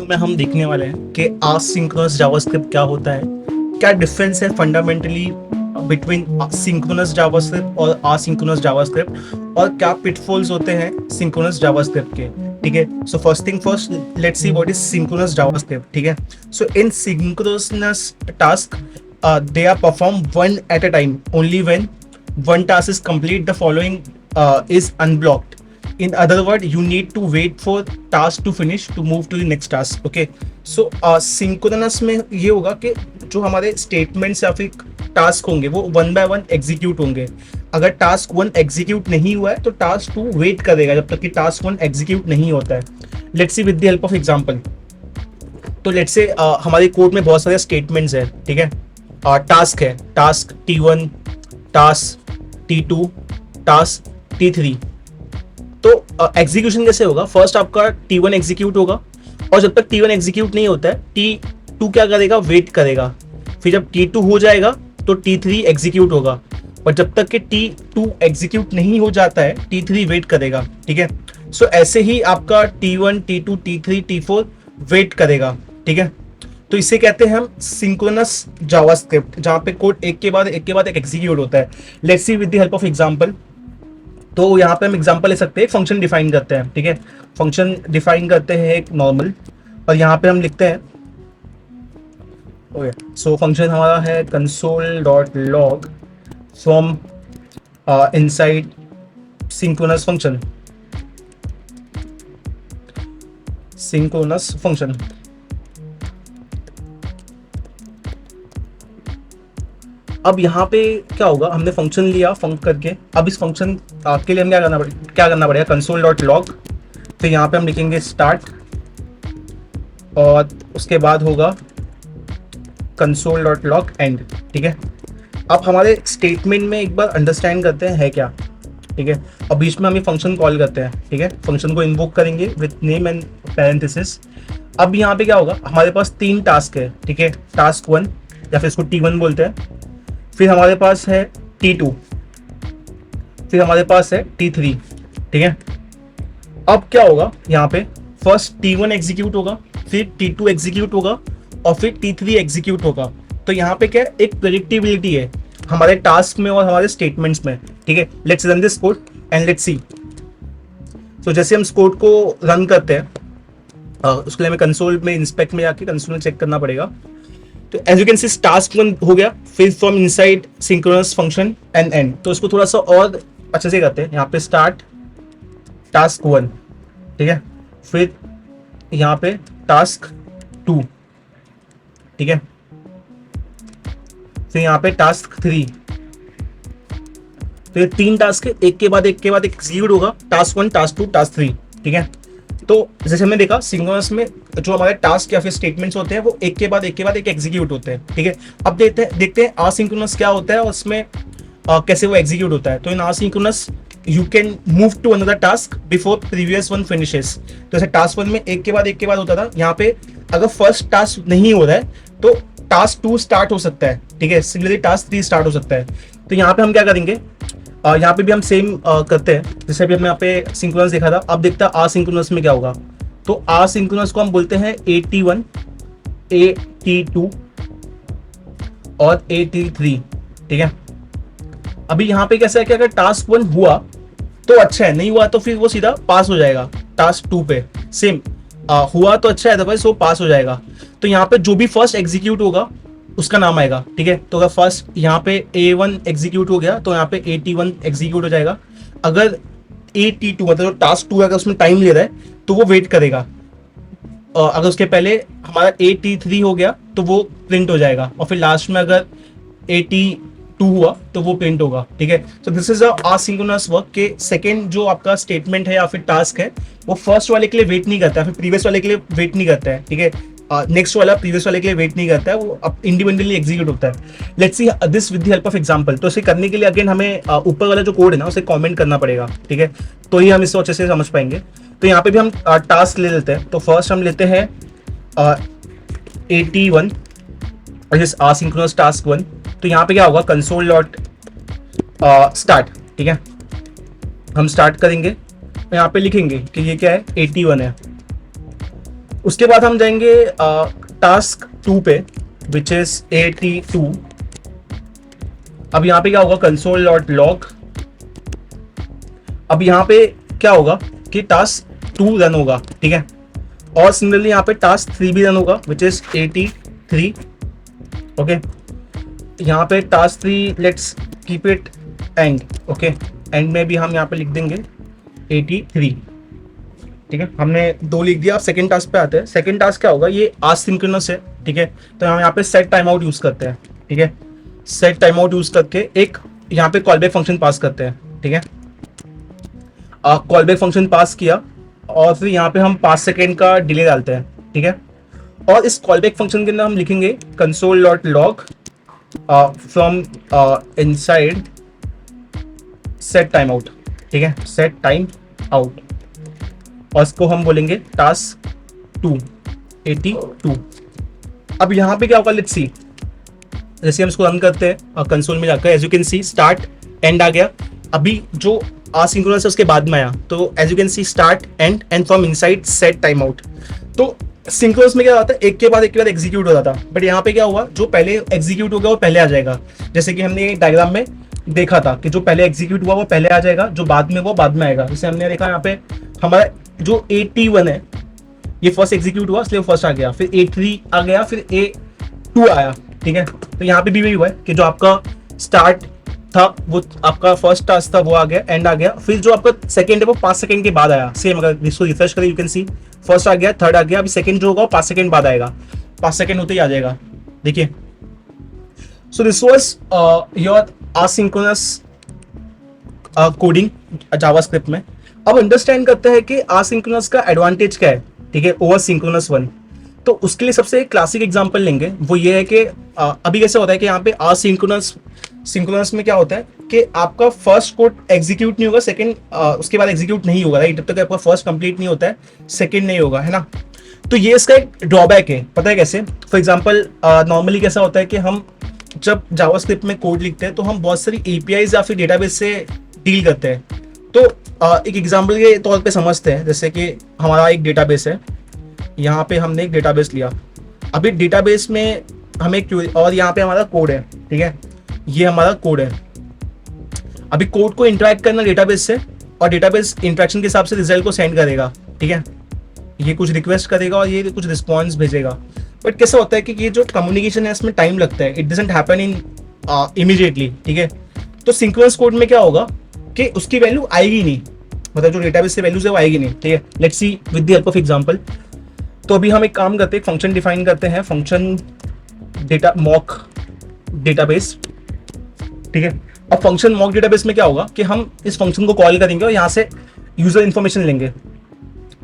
Video में हम देखने वाले हैं कि असिंक्रोनस जावास्क्रिप्ट क्या होता है, क्या डिफरेंस है फंडामेंटली बिटवीन सिंक्रोनस जावास्क्रिप्ट और असिंक्रोनस जावास्क्रिप्ट, और क्या पिटफॉल्स होते हैं सिंक्रोनस जावास्क्रिप्ट के। ठीक है, so first thing first, let's see what is synchronous JavaScript. ठीक है, so in synchronous task they are performed one at a time. Only when one task is complete, the following is unblocked. In other words, you need to wait for task to finish to move to the next task. Okay, so synchronous में ये होगा कि जो हमारे statements या फिर task होंगे वो वन बाय वन एग्जीक्यूट होंगे। अगर टास्क वन एग्जीक्यूट नहीं हुआ है तो टास्क टू वेट करेगा जब तक कि टास्क वन एग्जीक्यूट नहीं होता है। Let's see with the help of example. तो लेट्स से हमारे कोड में बहुत सारे स्टेटमेंट्स हैं। ठीक है, टास्क है, task T1, task T2, task T3। तो एग्जीक्यूशन कैसे होगा? फर्स्ट आपका T1 एग्जीक्यूट होगा और जब तक T1 एग्जीक्यूट नहीं होता है T2 क्या करेगा? वेट करेगा। फिर जब T2 हो जाएगा तो T3 एग्जीक्यूट होगा, और जब तक कि T2 एग्जीक्यूट नहीं हो जाता है T3 वेट करेगा। ठीक है, सो ऐसे ही आपका T1, T2, T3, T4 wait करेगा। ठीक है, तो इसे कहते हैं हम सिंक्रोनस जावास्क्रिप्ट, जहां पे कोड एक के बाद एक एग्जीक्यूट होता है। Let's see with the help of example. तो यहाँ पे हम एग्जांपल ले सकते हैं, फंक्शन डिफाइन करते हैं। ठीक है, फंक्शन डिफाइन करते हैं एक नॉर्मल, और यहाँ पे हम लिखते हैं ओके, सो फंक्शन हमारा है console.log from inside synchronous function, synchronous function. अब यहाँ पे क्या होगा? हमने फंक्शन लिया फंक करके, अब इस फंक्शन के लिए हमें क्या करना पड़ेगा? console.log, फिर यहाँ पे हम लिखेंगे स्टार्ट, और उसके बाद होगा console.log एंड। ठीक है, अब हमारे स्टेटमेंट में एक बार अंडरस्टैंड करते हैं है क्या। ठीक है, अब बीच में हम ये फंक्शन कॉल करते हैं। ठीक है, फंक्शन को इन्वोक करेंगे विद नेम एंड पैरेंथेसिस। अब यहाँ पे क्या होगा? हमारे पास तीन टास्क है। ठीक है, टास्क 1 या फिर इसको T1 बोलते हैं, फिर हमारे पास है T2, फिर हमारे पास है T3। ठीक है, अब क्या होगा? यहाँ पे फर्स्ट T1 एग्जीक्यूट होगा, फिर T2 एग्जीक्यूट होगा, और फिर T3 एग्जीक्यूट होगा। तो यहाँ पे क्या है? एक प्रेडिक्टिबिलिटी है हमारे टास्क में और हमारे स्टेटमेंट्स में। ठीक है, let's run this code and let's see. तो जैसे हम इस कोड को रन करते हैं, उसके लिए हमें कंसोल में इंस्पेक्ट में जाके कंसोल में चेक करना पड़ेगा। तो as you can see task 1 हो गया, फिर from inside synchronous function and and. तो इसको थोड़ा सा और अच्छे से करते हैं। यहाँ पे स्टार्ट टास्क 1, ठीक है, फिर यहाँ पे टास्क 2, ठीक है, फिर यहाँ पे टास्क 3। तो ये तीन टास्क एक के बाद एक एग्जीक्यूट होगा, टास्क 1, टास्क 2, टास्क 3। ठीक है, तो जैसे हमने देखा सिंक्रोनस में जो हमारे टास्क या फिर स्टेटमेंट्स होते हैं वो एक के बाद एक एग्जीक्यूट होते हैं। ठीक है, अब देखते हैं असिंक्रोनस क्या होता है और उसमें कैसे वो एग्जीक्यूट होता है। तो in asynchronous you can move to another task before previous one finishes. तो जैसे टास्क 1 में एक के बाद होता था, यहाँ पे अगर फर्स्ट टास्क नहीं हो रहा है तो टास्क 2 स्टार्ट हो सकता है। ठीक है, सिमिलरली टास्क 3 स्टार्ट हो सकता है। तो यहाँ पे हम क्या करेंगे? यहाँ पे भी हम सेम करते हैं जैसे अभी हमने यहाँ पे सिंक्रोनस देखा था। अब देखता है असिंक्रोनस में क्या होगा। तो असिंक्रोनस को हम बोलते हैं AT1, AT2 और AT3। ठीक है, अभी यहाँ पे कैसा है कि अगर टास्क 1 हुआ तो अच्छा है, नहीं हुआ तो फिर वो सीधा पास हो जाएगा टास्क 2 पे। सेम हुआ तो अच्छा है, अदरवाइज वो पास हो जाएगा। तो यहाँ पे जो भी फर्स्ट एग्जीक्यूट होगा उसका नाम आएगा। ठीक है, तो अगर फर्स्ट यहाँ पे A1 एग्जीक्यूट हो गया तो यहाँ पे AT1 एग्जीक्यूट हो जाएगा। अगर AT2 मतलब टास्क 2 अगर उसमें टाइम ले रहा है तो वो वेट करेगा। अगर उसके पहले हमारा AT3 हो गया तो वो प्रिंट हो जाएगा, और फिर लास्ट में अगर AT2 हुआ तो वो प्रिंट होगा। ठीक है, तो दिस इज असिंक्रोनस वर्क के सेकंड जो आपका स्टेटमेंट है या फिर टास्क है वो फर्स्ट वाले के लिए वेट नहीं करता है, फिर प्रीवियस वाले के लिए वेट नहीं करता है। ठीक है, नेक्स्ट वाला प्रीवियस वाले के लिए वेट नहीं करता है, वो इंडिपेंडेंटली एग्जीक्यूट होता है। Let's see this with the help of example. तो इसे करने के लिए अगेन हमें ऊपर वाला जो कोड है ना उसे कमेंट करना पड़ेगा। ठीक है, तो ही हम इसको अच्छे से समझ पाएंगे। तो यहाँ पे भी हम टास्क ले लेते हैं। तो फर्स्ट हम लेते हैं AT1 असिंक्रोनस टास्क 1। तो यहाँ पे क्या होगा? Console dot start. ठीक है, हम स्टार्ट करेंगे, यहाँ पे लिखेंगे कि ये क्या है? AT1 है। उसके बाद हम जाएंगे टास्क 2 पे, विच इज AT2। अब यहाँ पे क्या होगा, कंसोल डॉट लॉग। अब यहाँ पे क्या होगा कि टास्क 2 रन होगा, ठीक है। और सिमिलरली यहाँ पे टास्क 3 भी रन होगा, विच इज AT3। ओके, यहाँ पे task 3 let's keep it and. Okay, and में भी हम यहाँ पे लिख देंगे AT3, ठीक है। हमने 2 लिख दिया। अब सेकंड टास्क पे आते हैं। सेकंड टास्क क्या होगा, ये आसिंक्रोनस है, ठीक है। तो हम यहाँ पे सेट टाइम आउट यूज करते हैं, ठीक है। सेट टाइम आउट यूज करके एक यहाँ पे कॉल बैक फंक्शन पास करते हैं, ठीक है। कॉल बैक फंक्शन पास किया और फिर यहाँ पे हम 5 सेकेंड का डिले डालते हैं, ठीक है। और इस कॉल बैक फंक्शन के अंदर हम लिखेंगे console dot log from inside set time out, ठीक है, सेट टाइम आउट। और इसको हम बोलेंगे टास्क 2 AT2। अब यहाँ पे क्या होगा, लेट्स सी। जैसे हम इसको रन करते हैं कंसोल में जाकर, as you can see start and आ गया। अभी जो आसिंक्रोनस है उसके बाद में आया, तो as you can see start and from inside set time out. तो सिंक्रोनस में क्या होता है, एक के बाद एग्जीक्यूट हो जाता, बट यहाँ पे क्या हुआ, जो पहले एग्जीक्यूट हो गया वो पहले आ जाएगा। जैसे कि हमने डायग्राम में देखा था कि जो पहले एग्जीक्यूट हुआ वो पहले आ जाएगा, जो बाद में वो बाद में आएगा। जैसे हमने देखा यहाँ पे हमारा जो AT1 है ये फर्स्ट एग्जीक्यूट हुआ, इसलिए फर्स्ट आ गया, फिर A3 आ गया, फिर A2 आया, ठीक है। तो यहाँ पे भी वही हुआ है कि जो आपका स्टार्ट था वो आपका फर्स्ट टास्क था वो आ गया, एंड आ गया। फिर जो आपका सेकंड है वो 5 सेकंड के बाद आया। सेम अगर इसको रिफ्रेश करें, यू कैन सी फर्स्ट आ गया, थर्ड आ गया, अभी सेकंड जो होगा 5 सेकंड बाद आएगा, 5 सेकंड होते ही आ जाएगा, देखिए। So this was your asynchronous coding JavaScript में। अब अंडरस्टैंड करते हैं कि एसिंक्रोनस का एडवांटेज क्या है, ठीक है, ओवर सिंक्रोनस वन। तो उसके लिए सबसे क्लासिक एग्जांपल लेंगे, वो ये है कि अभी कैसे होता है कि यहाँ पे सिंक्रोनस में क्या होता है कि आपका फर्स्ट कोड एग्जीक्यूट नहीं होगा, सेकंड उसके बाद एग्जीक्यूट नहीं होगा, राइट। जब तक आपका फर्स्ट कंप्लीट नहीं होता है सेकंड नहीं होगा, है ना। तो ये इसका एक ड्रॉबैक है, पता है कैसे। फॉर एग्जांपल नॉर्मली कैसा होता है कि हम जब जावास्क्रिप्ट में कोड लिखते हैं तो हम बहुत सारी APIs या फिर डेटाबेस से डील करते हैं। तो एक एग्जांपल के तौर पे समझते हैं, जैसे कि हमारा एक डेटाबेस है, यहाँ पे हमने एक डेटाबेस लिया। अभी डेटाबेस में हमें क्वेरी, और यहाँ पे हमारा कोड है, ठीक है, ये हमारा कोड है। अभी कोड को इंटरेक्ट करना डेटाबेस से, और डेटाबेस इंटरेक्शन के हिसाब से रिजल्ट को सेंड करेगा, ठीक है। ये कुछ रिक्वेस्ट करेगा और ये कुछ रिस्पॉन्स भेजेगा। बट कैसा होता है कि ये जो कम्युनिकेशन है इसमें टाइम लगता है, it doesn't happen in immediately, ठीक है। तो सिंक्रोनस कोड में क्या होगा कि उसकी वैल्यू आएगी नहीं, मतलब जो डेटाबेस से वैल्यूज है वो आएगी नहीं, ठीक है। Let's see with the help of example. तो अभी हम एक काम करते हैं, फंक्शन डिफाइन करते हैं, फंक्शन डेटा मॉक डेटाबेस, ठीक है। अब फंक्शन मॉक डेटाबेस में क्या होगा कि हम इस फंक्शन को कॉल करेंगे और यहाँ से यूजर इन्फॉर्मेशन लेंगे,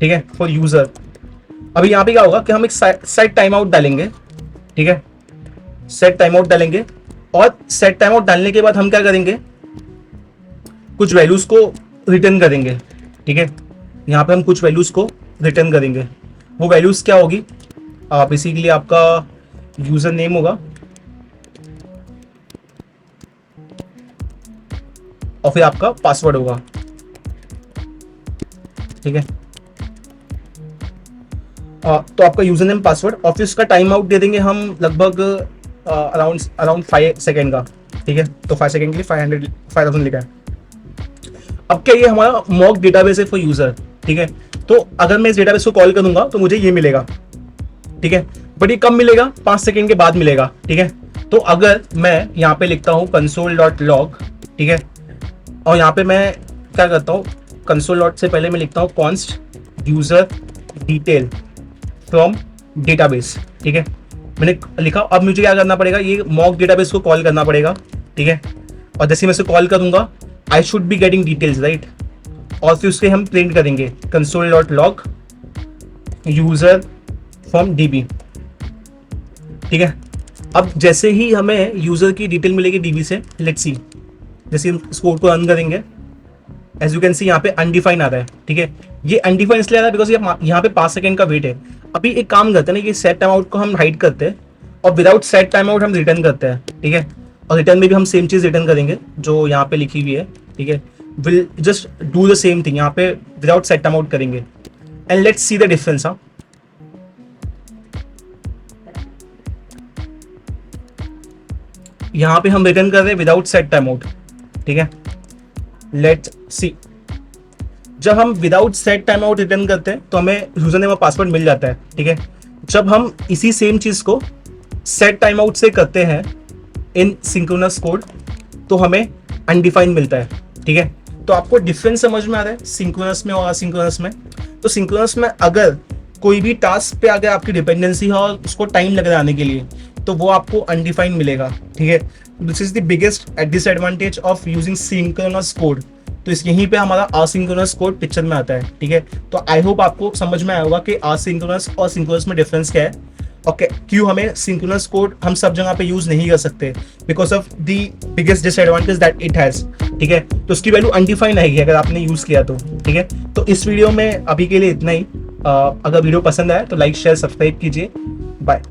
ठीक है, फॉर यूजर। अभी यहाँ पे क्या होगा कि हम एक सेट टाइम आउट डालेंगे, ठीक है, सेट टाइम आउट डालेंगे। और सेट टाइम आउट डालने के बाद हम क्या करेंगे, कुछ वैल्यूज को रिटर्न करेंगे, ठीक है। यहाँ पे हम कुछ वैल्यूज को रिटर्न करेंगे। वो वैल्यूज क्या होगी, बेसिकली आपका यूजर नेम होगा और फिर आपका पासवर्ड होगा, ठीक है। तो आपका यूजर नेम, पासवर्ड, और फिर उसका टाइम आउट दे देंगे हम लगभग अराउंड 5 सेकेंड का, ठीक है। तो 5 सेकेंड के लिए 5000 लिखा है। अब क्या, ये हमारा मॉक डेटाबेस है फॉर यूजर, ठीक है। तो अगर मैं इस डेटाबेस को कॉल करूंगा तो मुझे ये मिलेगा, ठीक है। बट ये कब मिलेगा, 5 सेकेंड के बाद मिलेगा, ठीक है। तो अगर मैं यहाँ पे लिखता हूँ कंसोल डॉट लॉग, ठीक है, और यहाँ पे मैं क्या करता हूँ, कंसोल डॉट से पहले मैं लिखता हूँ const user detail from database, ठीक है, मैंने लिखा। अब मुझे क्या करना पड़ेगा, ये मॉक डेटाबेस को कॉल करना पड़ेगा, ठीक है। और जैसे मैं इसे कॉल करूंगा, I should be getting details, right. और फिर उसके हम प्रिंट करेंगे console dot log user from DB, ठीक है। अब जैसे ही हमें यूजर की डिटेल मिलेगी DB से, लेट्स सी, जैसे हम इस कोड को रन करेंगे, एज यू कैन सी यहाँ पे अनडिफाइन आ रहा है, ठीक है। ये अनडिफाइन इसलिए आ रहा है बिकॉज यहाँ पे 5 सेकेंड का वेट है। अभी एक काम करते हैं ना, ये सेट टाइम आउट को हम हाइड करते हैं और विदाउट सेट टाइम आउट हम रिटर्न करते हैं, ठीक है। और रिटर्न में भी हम सेम चीज रिटर्न करेंगे जो यहाँ पे लिखी हुई है, ठीक है। Will just do the same thing, यहाँ पे विदाउट सेट टाइम आउट करेंगे and let's see the difference. हाँ, यहाँ पे हम रिटर्न कर रहे हैं विदाउट सेट टाइम आउट, ठीक है। लेट्स सी, जब हम without set time out return करते हैं तो हमें यूजर नेम और पासवर्ड मिल जाता है, ठीक है। जब हम इसी सेम चीज को सेट टाइम आउट से करते हैं इन सिंक्रोनस कोड तो हमें अनडिफाइंड मिलता है, ठीक है। तो आपको डिफरेंस समझ में आ रहा है सिंक्रोनस में और असिंक्रोनस में। तो सिंक्रोनस में अगर कोई भी टास्क पे अगर आपकी डिपेंडेंसी है और उसको टाइम लग रहा है आने के लिए तो वो आपको अनडिफाइंड मिलेगा, ठीक है। This is the biggest disadvantage of using synchronous code. तो इस यहीं पे हमारा असिंक्रोनस कोड पिक्चर में आता है, ठीक है। तो आई होप आपको समझ में आया होगा कि असिंक्रोनस और सिंक्रोनस में डिफरेंस क्या है, ओके। क्यों हमें सिंक्रोनस कोड हम सब जगह पे यूज नहीं कर सकते, because of the biggest disadvantage that it has, ठीक है। तो उसकी वैल्यू अनडिफाइंड आएगी अगर आपने यूज किया तो, ठीक है। तो इस वीडियो में अभी के लिए इतना ही। अगर वीडियो पसंद आए तो लाइक शेयर सब्सक्राइब कीजिए। बाय।